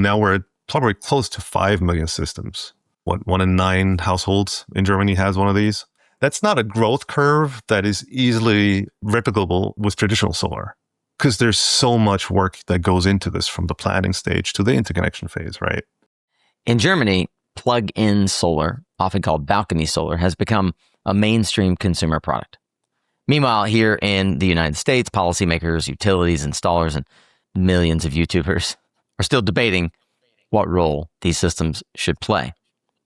now we're at probably close to 5 million systems. 1 in 9 households in Germany has one of these. That's not a growth curve that is easily replicable with traditional solar, because there's so much work that goes into this from the planning stage to the interconnection phase, right? In Germany, plug-in solar, often called balcony solar, has become a mainstream consumer product. Meanwhile, here in the United States, policymakers, utilities, installers, and millions of YouTubers are still debating what role these systems should play.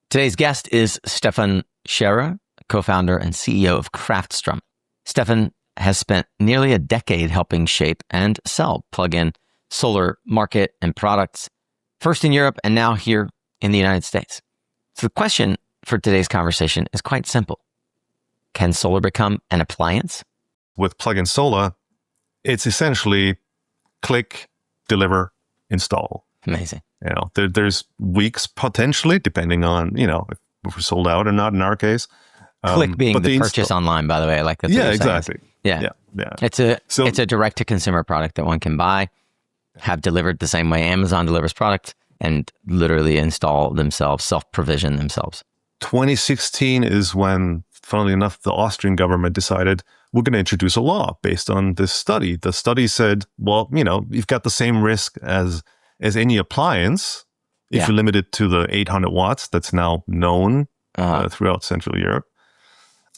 Today's guest is Stephan Scherer, co-founder and CEO of Craftstrom. Stephan has spent nearly a decade helping shape and sell plug-in solar market and products, first in Europe and now here in the United States. So the question for today's conversation is quite simple. Can solar become an appliance? With plug-in solar, it's essentially click, deliver, install. Amazing. There's weeks potentially, depending on, if we're sold out or not in our case. Click being the purchase online, by the way. Like that's yeah, exactly. Yeah. It's a direct-to-consumer product that one can buy, have delivered the same way Amazon delivers product, and literally install themselves, self-provision themselves. 2016 is when, funnily enough, the Austrian government decided we're going to introduce a law based on this study. The study said, well, you've got the same risk as any appliance if you limit it to the 800 watts that's now known throughout Central Europe.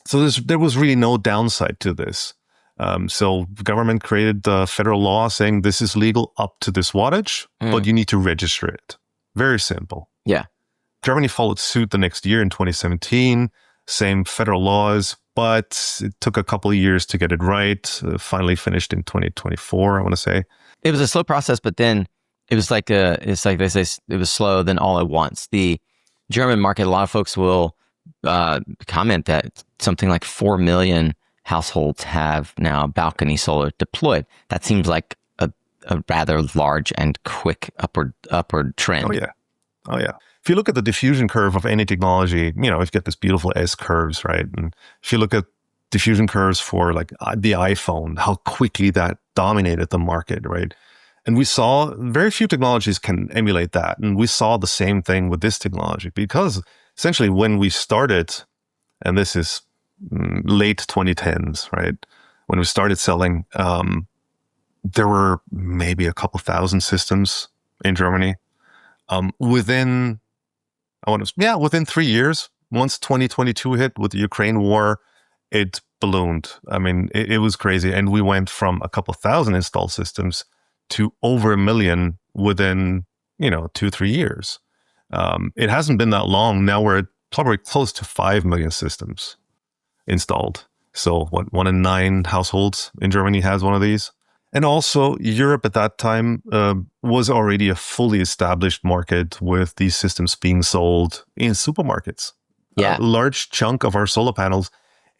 So there was really no downside to this. So the government created the federal law saying this is legal up to this wattage, but you need to register it. Very simple. Yeah. Germany followed suit the next year in 2017, same federal laws, but it took a couple of years to get it right. Finally finished in 2024, I want to say. It was a slow process, but then it was like they say, it was slow, then all at once. The German market, a lot of folks will comment that something like 4 million households have now balcony solar deployed. That seems like a rather large and quick upward trend. Oh yeah. If you look at the diffusion curve of any technology, you've got this beautiful S curves, right? And if you look at diffusion curves for like the iPhone, how quickly that dominated the market, right? And we saw very few technologies can emulate that. And we saw the same thing with this technology, because essentially when we started, and this is late 2010s, right? When we started selling, there were maybe a couple thousand systems in Germany. Within 3 years, once 2022 hit with the Ukraine war, it ballooned. I mean, it was crazy. And we went from a couple thousand installed systems to over 1 million within, 2-3 years. It hasn't been that long. Now we're at probably close to 5 million systems installed. So 1 in 9 households in Germany has one of these. And also Europe at that time was already a fully established market with these systems being sold in supermarkets. Yeah. A large chunk of our solar panels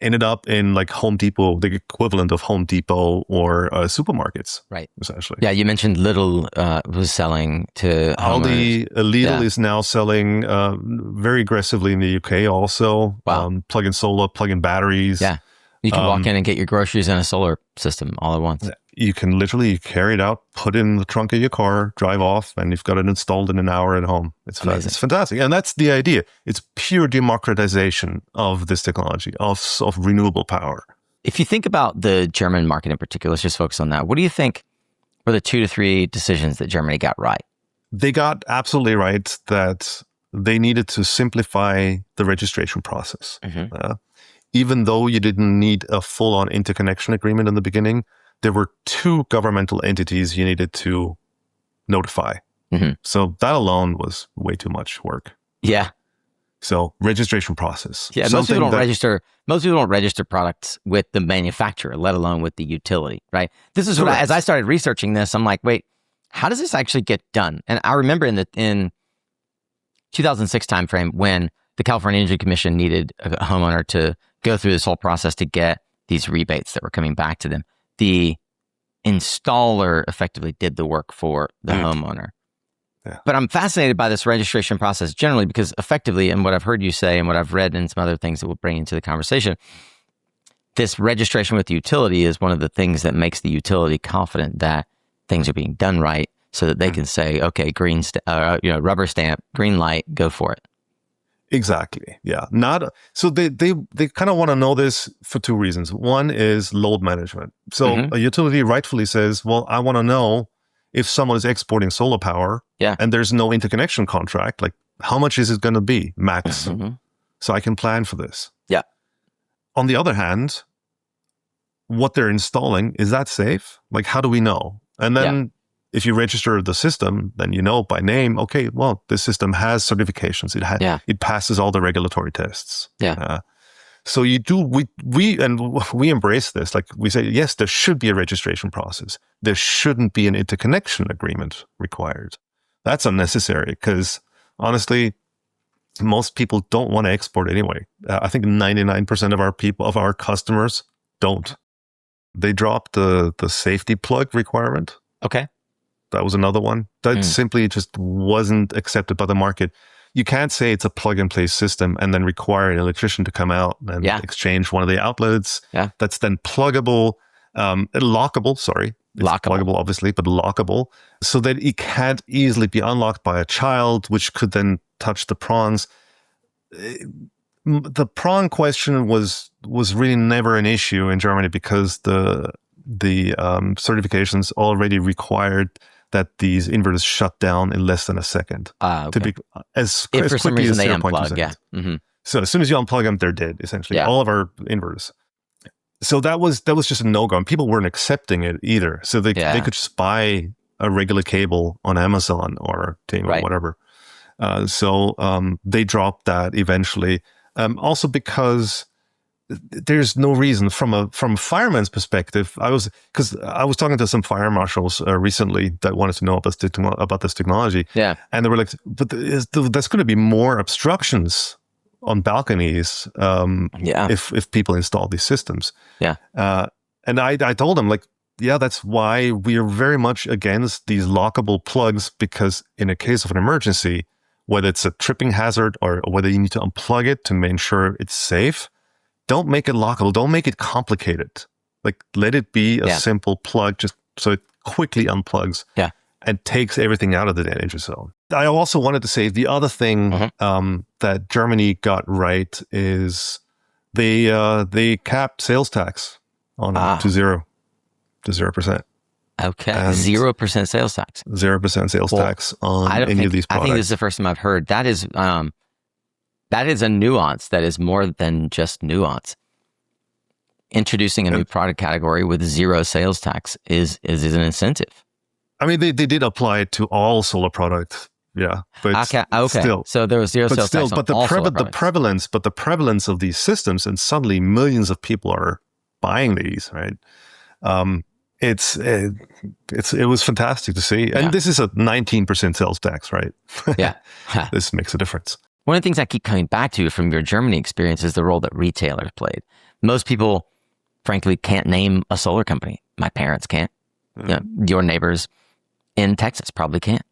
ended up in like Home Depot, the equivalent of Home Depot or supermarkets. Right. Essentially. Yeah, you mentioned Lidl was selling to Aldi. Lidl is now selling very aggressively in the UK also. Wow. Plug-in solar, plug-in batteries. Yeah. You can walk in and get your groceries and a solar system all at once. You can literally carry it out, put it in the trunk of your car, drive off, and you've got it installed in an hour at home. It's fantastic. And that's the idea. It's pure democratization of this technology, of renewable power. If you think about the German market in particular, let's just focus on that. What do you think were the 2 to 3 decisions that Germany got right? They got absolutely right that they needed to simplify the registration process. Mm-hmm. Even though you didn't need a full-on interconnection agreement in the beginning, there were 2 governmental entities you needed to notify. Mm-hmm. So that alone was way too much work. Yeah. So registration process. Yeah, most people don't register products with the manufacturer, let alone with the utility, right? This is as I started researching this, I'm like, wait, how does this actually get done? And I remember in 2006 timeframe when the California Energy Commission needed a homeowner to go through this whole process to get these rebates that were coming back to them. The installer effectively did the work for the homeowner. Yeah. But I'm fascinated by this registration process generally because effectively, and what I've heard you say and what I've read and some other things that we'll bring into the conversation, this registration with the utility is one of the things that makes the utility confident that things are being done right so that they can say, okay, rubber stamp, green light, go for it. Exactly. Yeah. So they kind of want to know this for two reasons. One is load management. So a utility rightfully says, well, I want to know if someone is exporting solar power and there's no interconnection contract, like how much is it going to be max? So I can plan for this. Yeah. On the other hand, what they're installing, is that safe? Like, how do we know? And then if you register the system, then you know by name, okay, well, this system has certifications. It passes all the regulatory tests. Yeah. So we embrace this. Like we say, yes, there should be a registration process. There shouldn't be an interconnection agreement required. That's unnecessary because honestly, most people don't want to export anyway. I think 99% of our customers don't. They dropped the safety plug requirement. Okay. That was another one that simply just wasn't accepted by the market. You can't say it's a plug-and-play system and then require an electrician to come out and exchange one of the outlets. Yeah. That's then pluggable, lockable, sorry. It's pluggable, obviously, but lockable, so that it can't easily be unlocked by a child, which could then touch the prongs. The prong question was really never an issue in Germany because the certifications already required that these inverters shut down in less than a second. Okay. As if for some quickly reason as they 0.2 unplug, seconds. So as soon as you unplug them, they're dead, essentially. Yeah. All of our inverters. So that was just a no-go. And people weren't accepting it either. So they could just buy a regular cable on Amazon or Ting or whatever. So they dropped that eventually. Also because there's no reason from a fireman's perspective. I was talking to some fire marshals recently that wanted to know about this technology. Yeah. And they were like, but there's going to be more obstructions on balconies if people install these systems. Yeah. And I told them, like, yeah, that's why we are very much against these lockable plugs, because in a case of an emergency, whether it's a tripping hazard or whether you need to unplug it to make sure it's safe, don't make it lockable. Don't make it complicated. Like, let it be a simple plug, just so it quickly unplugs and takes everything out of the danger zone. I also wanted to say the other thing that Germany got right is they capped sales tax on to 0%. Okay, 0% sales tax. 0% sales tax on any of these products. I think this is the first time I've heard. That is a nuance that is more than just nuance. Introducing a new product category with 0 sales tax is an incentive. I mean, they did apply it to all solar products. Yeah, but still. So there was 0 sales tax on all solar products. But the prevalence of these systems, and suddenly millions of people are buying these, right? It was fantastic to see. And this is a 19% sales tax, right? Yeah. This makes a difference. One of the things I keep coming back to from your Germany experience is the role that retailers played. Most people, frankly, can't name a solar company. My parents can't. Your neighbors in Texas probably can't.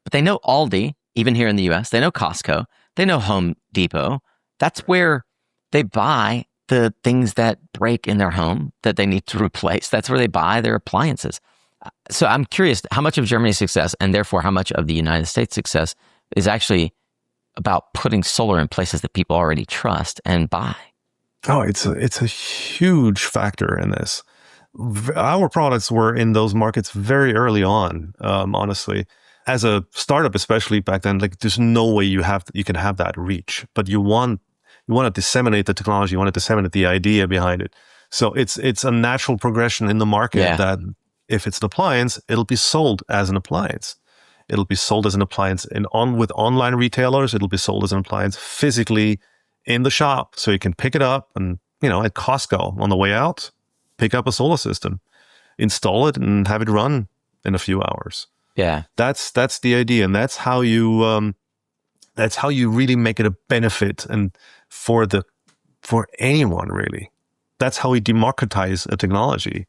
But they know Aldi, even here in the US. They know Costco. They know Home Depot. That's where they buy the things that break in their home that they need to replace. That's where they buy their appliances. So I'm curious how much of Germany's success, and therefore how much of the United States' success, is actually about putting solar in places that people already trust and buy. Oh, it's a huge factor in this. Our products were in those markets very early on, honestly. As a startup, especially back then, like, there's no way you can have that reach, but you want to disseminate the technology, you want to disseminate the idea behind it. So it's a natural progression in the market that if it's an appliance, it'll be sold as an appliance. It'll be sold as an appliance with online retailers. It'll be sold as an appliance physically in the shop. So you can pick it up and, at Costco on the way out, pick up a solar system, install it, and have it run in a few hours. Yeah. That's the idea. And that's how you really make it a benefit and for anyone, really. That's how we democratize a technology,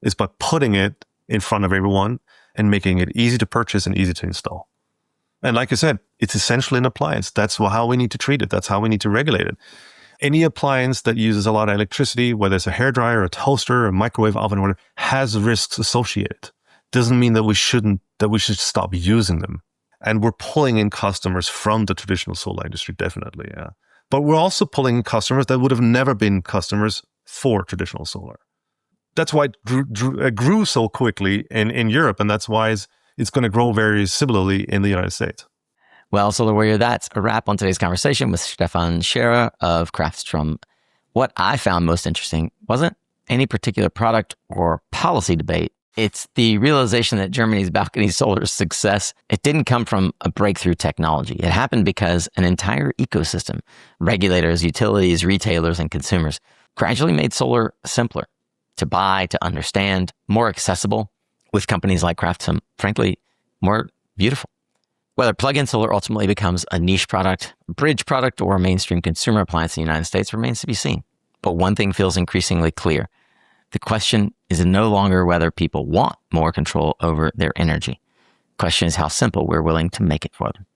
is by putting it in front of everyone and making it easy to purchase and easy to install. And like I said, it's essentially an appliance. That's how we need to treat it. That's how we need to regulate it. Any appliance that uses a lot of electricity, whether it's a hairdryer, a toaster, a microwave oven, or whatever, has risks associated. doesn't mean that we should stop using them. And we're pulling in customers from the traditional solar industry, definitely, yeah. But we're also pulling in customers that would have never been customers for traditional solar. That's why it grew so quickly in Europe, and that's why it's going to grow very similarly in the United States. Well, Solar Warrior, that's a wrap on today's conversation with Stephan Scherer of Craftstrom. What I found most interesting wasn't any particular product or policy debate. It's the realization that Germany's balcony solar success, it didn't come from a breakthrough technology. It happened because an entire ecosystem, regulators, utilities, retailers, and consumers, gradually made solar simpler to buy, to understand, more accessible, with companies like Craftstrom, frankly, more beautiful. Whether plug-in solar ultimately becomes a niche product, bridge product, or a mainstream consumer appliance in the United States remains to be seen. But one thing feels increasingly clear. The question is no longer whether people want more control over their energy. The question is how simple we're willing to make it for them.